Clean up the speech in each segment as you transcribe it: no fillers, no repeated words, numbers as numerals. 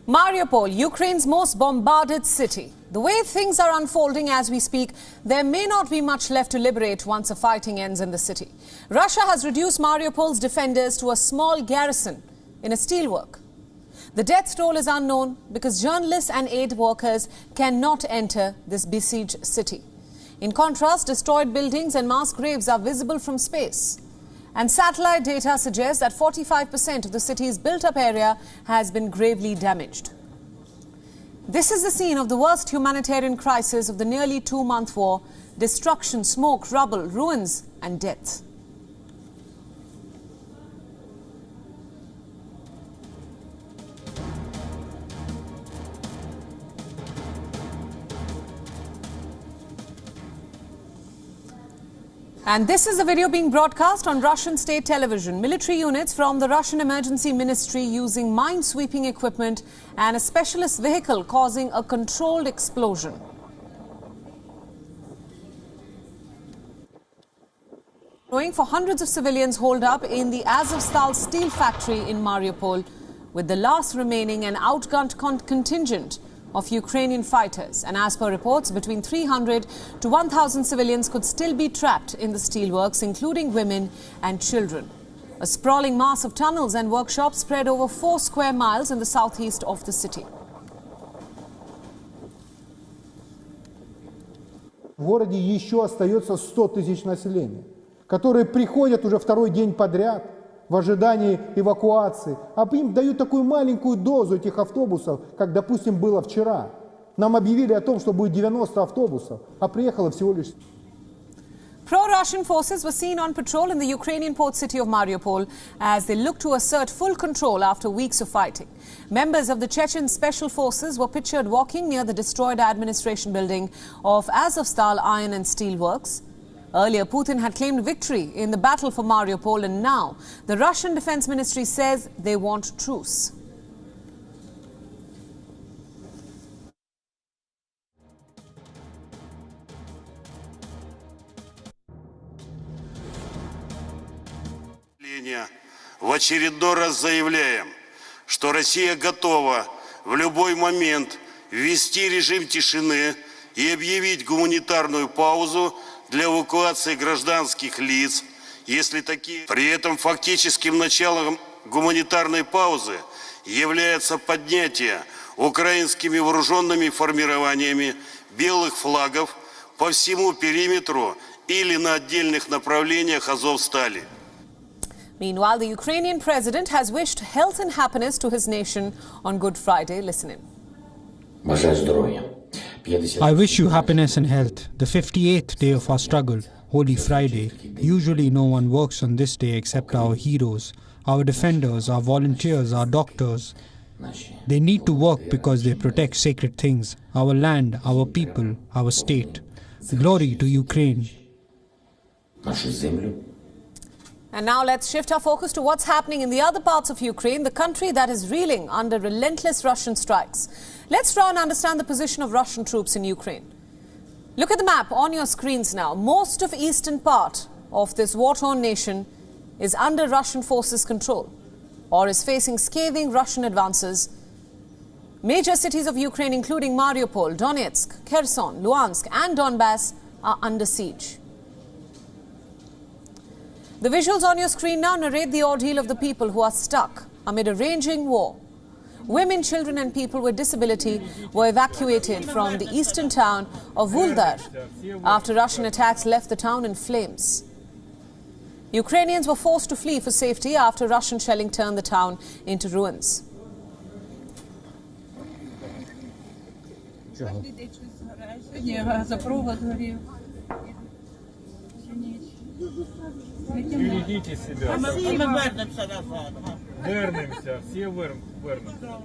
Mariupol, Ukraine's most bombarded city. The way things are unfolding as we speak, there may not be much left to liberate once the fighting ends in the city. Russia has reduced Mariupol's defenders to a small garrison in a steelwork. The death toll is unknown because journalists and aid workers cannot enter this besieged city. In contrast, destroyed buildings and mass graves are visible from space. And satellite data suggests that 45% of the city's built-up area has been gravely damaged. This is the scene of the worst humanitarian crisis of the nearly two-month war: destruction, smoke, rubble, ruins and death. And this is the video being broadcast on Russian state television. Military units from the Russian Emergency Ministry using mine-sweeping equipment and a specialist vehicle causing a controlled explosion. For hundreds of civilians holed up in the Azovstal steel factory in Mariupol, with the last remaining and outgunned contingent of Ukrainian fighters. And as per reports, between 300 to 1,000 civilians could still be trapped in the steelworks, including women and children. A sprawling mass of tunnels and workshops spread over 4 square miles in the southeast of the city. В городе еще остается 100 тысяч населения, которые приходят уже второй день подряд в ожидании эвакуации, а им дают такую маленькую дозу этих автобусов, как, допустим, было вчера. Нам объявили о том, что будет 90 автобусов, а приехало всего лишь... Pro-Russian forces were seen on patrol in the Ukrainian port city of Mariupol as they look to assert full control after weeks of fighting. Members of the Chechen Special Forces were pictured walking near the destroyed administration building of Azovstal Iron and Steel Works. Earlier, Putin had claimed victory in the battle for Mariupol, and now the Russian Defense Ministry says they want truce. В очередной раз заявляем, что Россия готова в любой момент ввести режим тишины и объявить гуманитарную паузу для эвакуации гражданских лиц, если такие. При этом фактическим началом гуманитарной паузы является поднятие украинскими вооруженными формированиями белых флагов по всему периметру или на отдельных направлениях Азовстали. Meanwhile, the Ukrainian president has wished health and happiness to his nation on Good Friday. Listen in. I wish you happiness and health. The 58th day of our struggle, Holy Friday. Usually no one works on this day except our heroes, our defenders, our volunteers, our doctors. They need to work because they protect sacred things, our land, our people, our state. Glory to Ukraine. And now let's shift our focus to what's happening in the other parts of Ukraine, the country that is reeling under relentless Russian strikes. Let's try and understand the position of Russian troops in Ukraine. Look at the map on your screens now. Most of eastern part of this war-torn nation is under Russian forces' control or is facing scathing Russian advances. Major cities of Ukraine, including Mariupol, Donetsk, Kherson, Luhansk and Donbass, are under siege. The visuals on your screen now narrate the ordeal of the people who are stuck amid a raging war. Women, children and people with disability were evacuated from the eastern town of Vuldar after Russian attacks left the town in flames. Ukrainians were forced to flee for safety after Russian shelling turned the town into ruins. Берегите себя. Мы вернемся назад. Вернемся, все вернемся.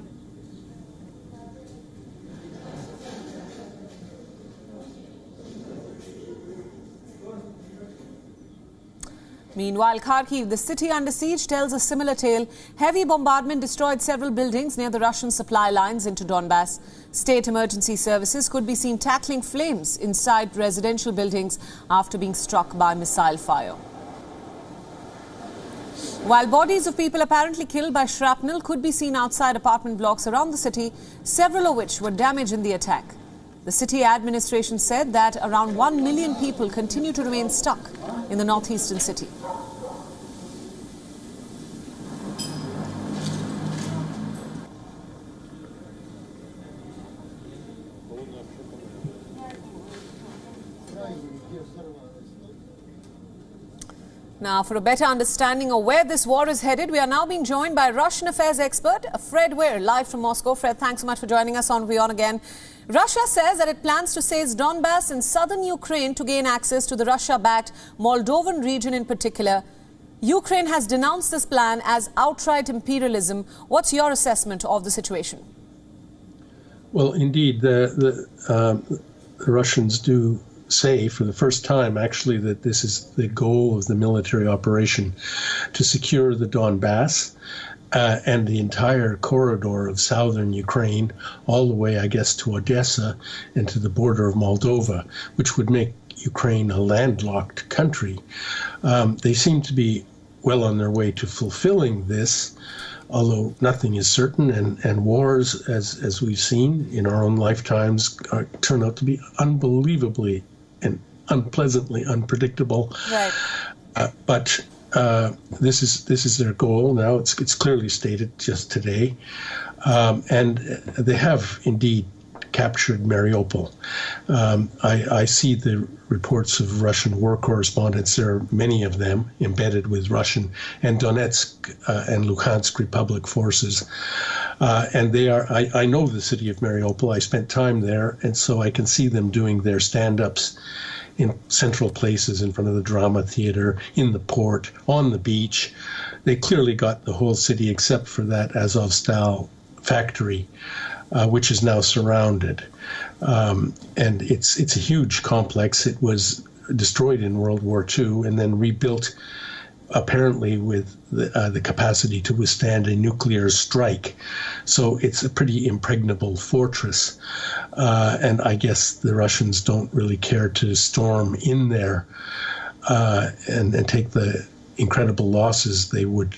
Meanwhile, Kharkiv, the city under siege, tells a similar tale. Heavy bombardment destroyed several buildings near the Russian supply lines into Donbass. State emergency services could be seen tackling flames inside residential buildings after being struck by missile fire. While bodies of people apparently killed by shrapnel could be seen outside apartment blocks around the city, several of which were damaged in the attack. The city administration said that around 1 million people continue to remain stuck in the northeastern city. Now, for a better understanding of where this war is headed, we are now being joined by Russian affairs expert Fred Weir, live from Moscow. Fred, thanks so much for joining us on WION again. Russia says that it plans to seize Donbass in southern Ukraine to gain access to the Russia-backed Moldovan region in particular. Ukraine has denounced this plan as outright imperialism. What's your assessment of the situation? Well, indeed, the Russians do say for the first time, actually, that this is the goal of the military operation, to secure the Donbass and the entire corridor of southern Ukraine, all the way, I guess, to Odessa and to the border of Moldova, which would make Ukraine a landlocked country. They seem to be well on their way to fulfilling this, although nothing is certain, and wars, as we've seen in our own lifetimes, turn out to be unbelievably and unpleasantly unpredictable. Right. But this is their goal now. It's clearly stated just today, and they have indeed captured Mariupol. I see the reports of Russian war correspondents. There are many of them embedded with Russian and Donetsk and Luhansk Republic forces. And they are, I know the city of Mariupol. I spent time there, and so I can see them doing their stand-ups in central places, in front of the drama theater, in the port, on the beach. They clearly got the whole city except for that Azovstal factory, which is now surrounded. And it's a huge complex. It was destroyed in World War II and then rebuilt, apparently with the capacity to withstand a nuclear strike. So it's a pretty impregnable fortress. And I guess the Russians don't really care to storm in there and take the incredible losses they would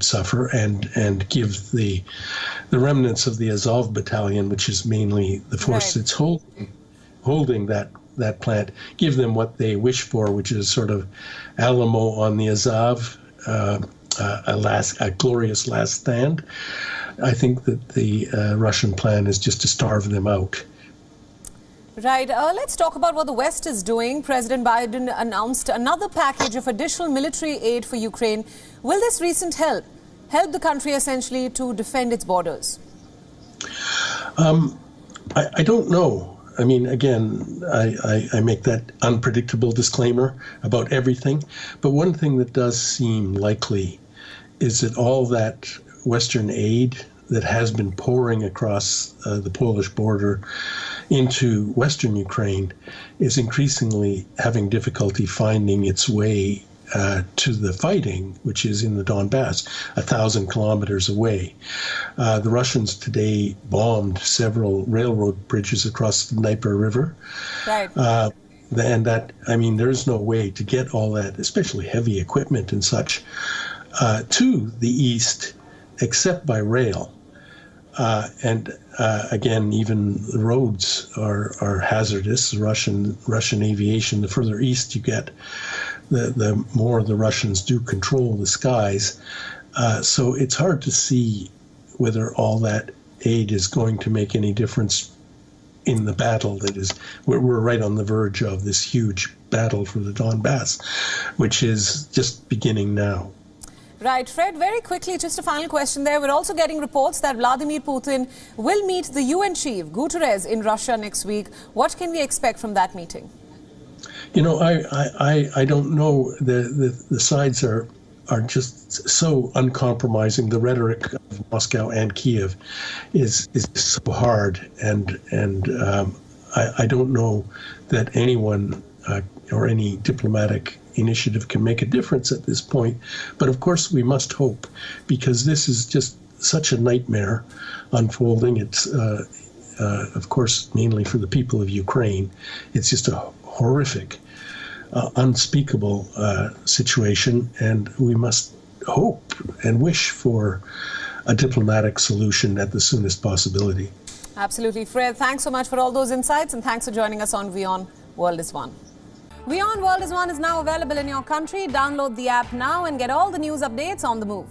suffer, and give the remnants of the Azov battalion, which is mainly the force that's holding that plant, give them what they wish for, which is sort of Alamo on the Azov, a glorious last stand. I think that the Russian plan is just to starve them out. Right. Let's talk about what the West is doing. President Biden announced another package of additional military aid for Ukraine. Will this recent help the country essentially to defend its borders? I don't know. I mean, again, I make that unpredictable disclaimer about everything. But one thing that does seem likely is that all that Western aid that has been pouring across the Polish border into Western Ukraine is increasingly having difficulty finding its way to the fighting, which is in the Donbass, 1,000 kilometers away. The Russians today bombed several railroad bridges across the Dnieper River. Right. And that, I mean, there's no way to get all that, especially heavy equipment and such, to the east, except by rail. Again, even the roads are hazardous. Russian aviation, the further east you get, the more the Russians do control the skies. So it's hard to see whether all that aid is going to make any difference in the battle that is, we're right on the verge of this huge battle for the Donbass, which is just beginning now. Right. Fred, very quickly, just a final question there. We're also getting reports that Vladimir Putin will meet the UN chief, Guterres, in Russia next week. What can we expect from that meeting? You know, I don't know. The sides are just so uncompromising. The rhetoric of Moscow and Kiev is so hard, and I don't know that anyone or any diplomatic initiative can make a difference at this point. But of course we must hope, because this is just such a nightmare unfolding. It's of course mainly for the people of Ukraine. It's just a horrific unspeakable situation, and we must hope and wish for a diplomatic solution at the soonest possibility. Absolutely. Fred, thanks so much for all those insights, and thanks for joining us on WION World is One. WION World is One is now available in your country. Download the app now and get all the news updates on the move.